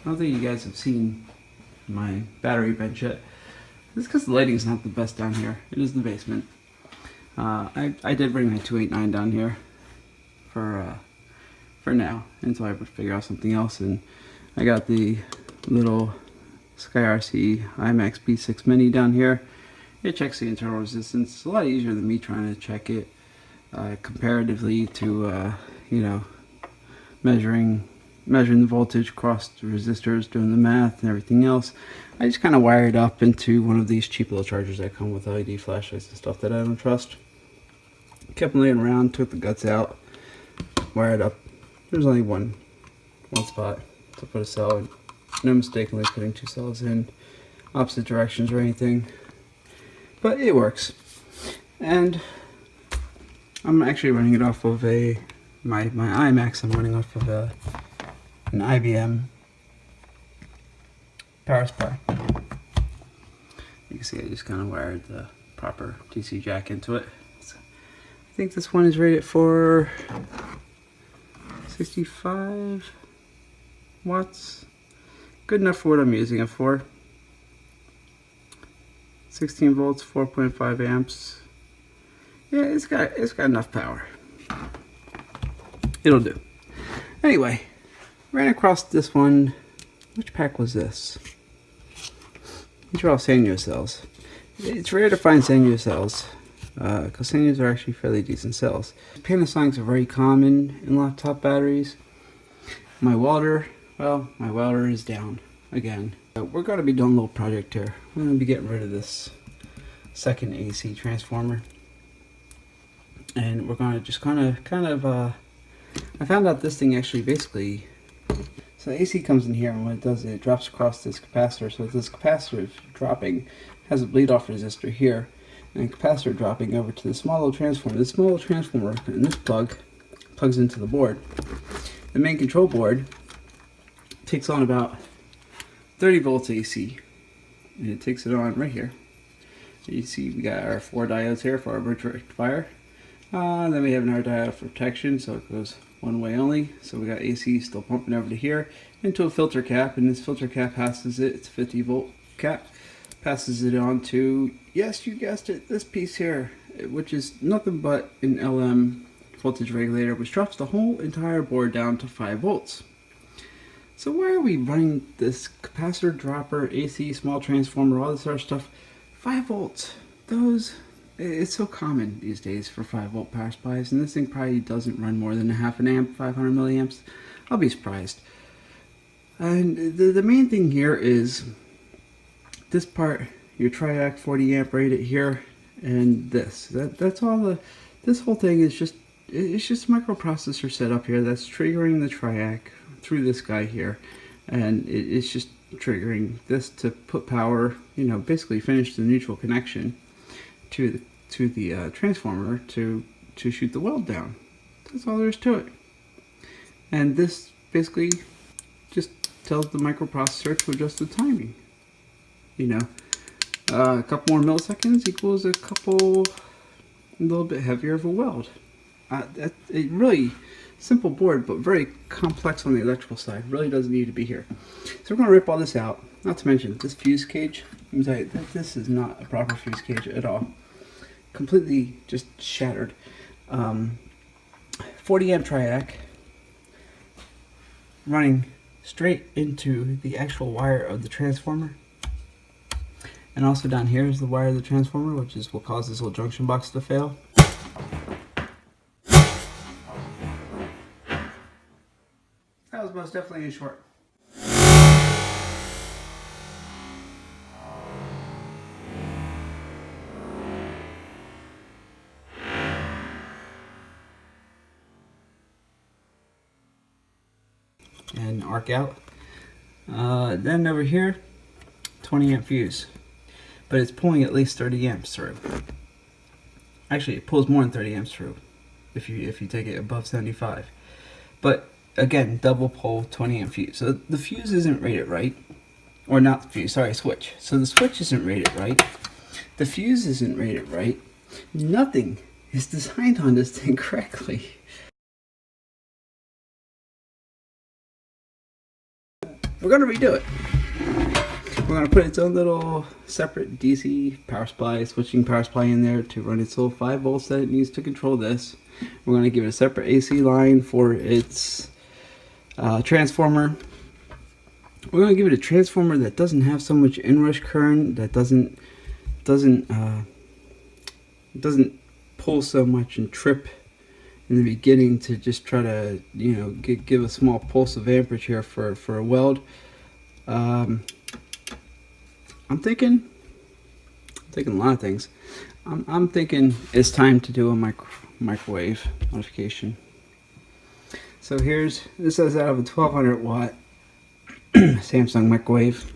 I don't think you guys have seen my battery bench yet. It's because the lighting's not the best down here. It is the basement. I did bring my 289 down here for now until I would figure out something else, and I got the little SkyRC IMAX B6 Mini down here. It checks the internal resistance. It's a lot easier than me trying to check it comparatively to you know, measuring the voltage across the resistors, doing the math and everything else. I just kind of wired up into one of these cheap little chargers that come with LED flashlights and stuff that I don't trust. Kept them laying around, took the guts out, wired up. There's only one spot to put a cell in. No mistakenly putting two cells in opposite directions or anything, but it works. And I'm actually running it off of my iMacs. I'm running off of an IBM power supply. You can see I just kind of wired the proper DC jack into it. So I think this one is rated for 65 watts. Good enough for what I'm using it for. 16 volts, 4.5 amps. Yeah, it's got enough power. It'll do. Anyway, ran across this one. Which pack was this? These are all Sanyo cells. It's rare to find Sanyo cells, because Sanyos are actually fairly decent cells. Panasonics are very common in laptop batteries. My welder is down again. We're going to be doing a little project here. We're going to be getting rid of this second AC transformer, and we're going to just kind of I found out this thing actually basically, so the AC comes in here, and what it does is it drops across this capacitor. So this capacitor dropping has a bleed off resistor here, and capacitor dropping over to the small little transformer. This small little transformer and this plugs into the board. The main control board takes on about 30 volts AC, and it takes it on right here. You see we got our 4 diodes here for our bridge rectifier. Then we have another diode for protection, so it goes one way only. So we got AC still pumping over to here into a filter cap, and this filter cap passes it. It's a 50 volt cap. Passes it on to, yes, you guessed it, this piece here, which is nothing but an LM voltage regulator, which drops the whole entire board down to 5 volts. So why are we running this capacitor, dropper, AC, small transformer, all this other stuff? 5 volts. It's so common these days for 5 volt power supplies, and this thing probably doesn't run more than a half an amp, 500 milliamps. I'll be surprised. And the main thing here is this part, your triac 40 amp rated here, and that's all. This whole thing is just, it's just a microprocessor set up here that's triggering the triac through this guy here, and it's just triggering this to put power, you know, basically finish the neutral connection to the transformer to shoot the weld down. That's all there is to it. And this basically just tells the microprocessor to adjust the timing. You know, a couple more milliseconds equals a little bit heavier of a weld. That's a really simple board, but very complex on the electrical side. Really doesn't need to be here. So we're going to rip all this out. Not to mention this fuse cage. Let me tell you, this is not a proper fuse cage at all. Completely just shattered. 40 amp triac running straight into the actual wire of the transformer. And also down here is the wire of the transformer, which is what caused this little junction box to fail. That was most definitely a short. And arc out. Then over here, 20 amp fuse. But it's pulling at least 30 amps through. Actually, it pulls more than 30 amps through if you take it above 75. But again, double pole 20 amp fuse. So the fuse isn't rated right. Or not the fuse, sorry, switch. So the switch isn't rated right. The fuse isn't rated right. Nothing is designed on this thing correctly. we're gonna redo it. We're gonna put its own little separate DC power supply, switching power supply in there to run its little 5 volts that it needs to control this. We're gonna give it a separate AC line for its transformer. We're gonna give it a transformer that doesn't have so much inrush current, that doesn't pull so much and trip in the beginning to just try to, you know, give a small pulse of amperage here for a weld. I'm thinking a lot of things. I'm thinking it's time to do a microwave modification. So this is out of a 1200 watt Samsung microwave.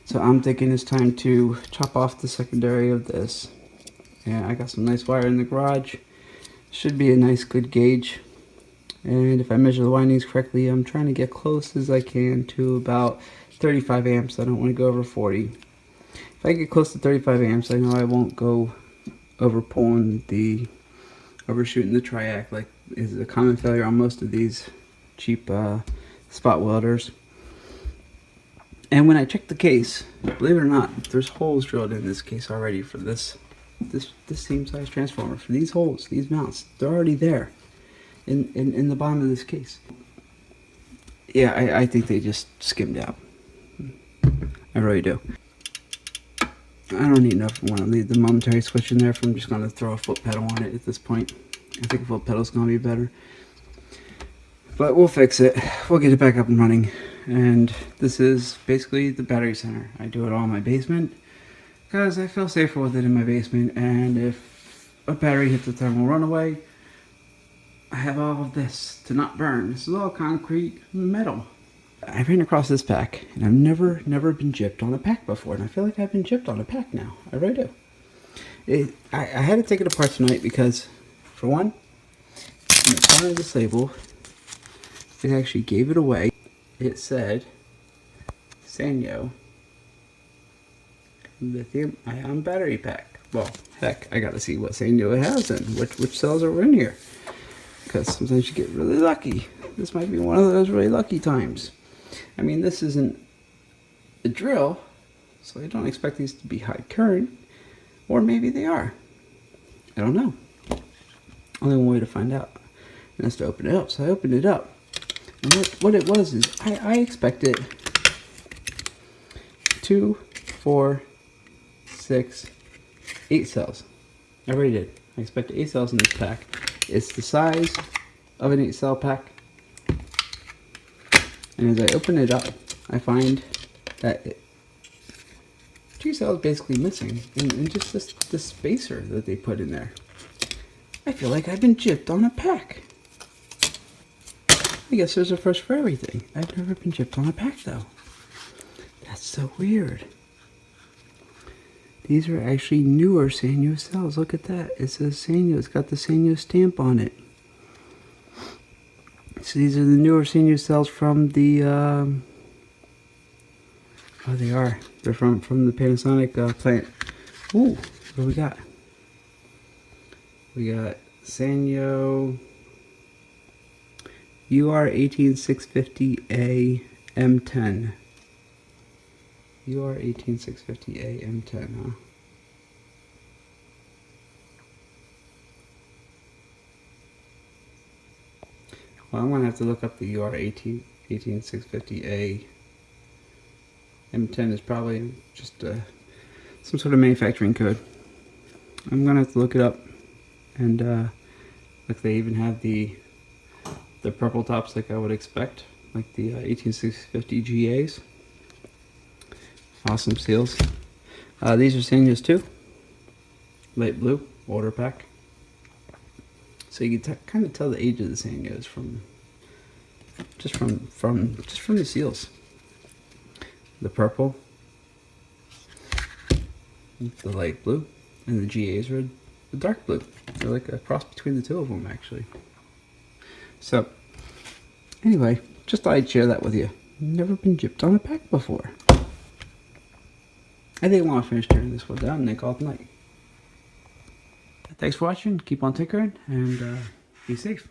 So I'm thinking it's time to chop off the secondary of this. And I got some nice wire in the garage. Should be a nice good gauge. And if I measure the windings correctly, I'm trying to get close as I can to about 35 amps. I don't want to go over 40. If I get close to 35 amps, I know I won't go overshooting the triac, like is a common failure on most of these cheap spot welders. And when I checked the case, believe it or not, there's holes drilled in this case already for this same size transformer. For these holes, these mounts, they're already there in the bottom of this case. Yeah, I think they just skimmed out. I really do. I don't even know if I want to leave the momentary switch in there, if I'm just going to throw a foot pedal on it at this point. I think a foot pedal is going to be better. But we'll fix it. We'll get it back up and running. And this is basically the battery center. I do it all in my basement because I feel safer with it in my basement. And if a battery hits a thermal runaway, I have all of this to not burn. This is all concrete metal. I ran across this pack, and I've never been gypped on a pack before, and I feel like I've been gypped on a pack now. I really do. I had to take it apart tonight because, for one, in the front of this label, it actually gave it away. It said, Sanyo lithium-ion battery pack. Well, heck, I gotta see what Sanyo it has and which cells are in here, because sometimes you get really lucky. This might be one of those really lucky times. I mean, this isn't a drill, so I don't expect these to be high current, or maybe they are. I don't know. Only one way to find out, and that's to open it up. So I opened it up, and what it was is I expected 2, 4, 6, 8 cells. I already did. I expected 8 cells in this pack. It's the size of an 8-cell pack. And as I open it up, I find that 2 cells basically missing, and just this spacer that they put in there. I feel like I've been gypped on a pack. I guess there's a first for everything. I've never been gypped on a pack though. That's so weird. These are actually newer Sanyo cells. Look at that. It says Sanyo. It's got the Sanyo stamp on it. So these are the newer Sanyo cells from the, oh, they are. They're from the Panasonic plant. Ooh, what do we got? We got Sanyo UR18650A M10. UR18650A M10, huh? Well, I'm going to have to look up the UR18650A. M10 is probably just some sort of manufacturing code. I'm going to have to look it up. And look, they even have the purple tops like I would expect, like the 18650 GAs. Awesome seals. These are Sanyos too. Light blue, older pack. So you can kind of tell the age of the Sanyos from the seals. The purple, the light blue, and the GAs are the dark blue. They're like a cross between the two of them, actually. So, anyway, just thought I'd share that with you. Never been gypped on a pack before. I think I want to finish tearing this one down and then call it night. Thanks for watching. Keep on tinkering and be safe.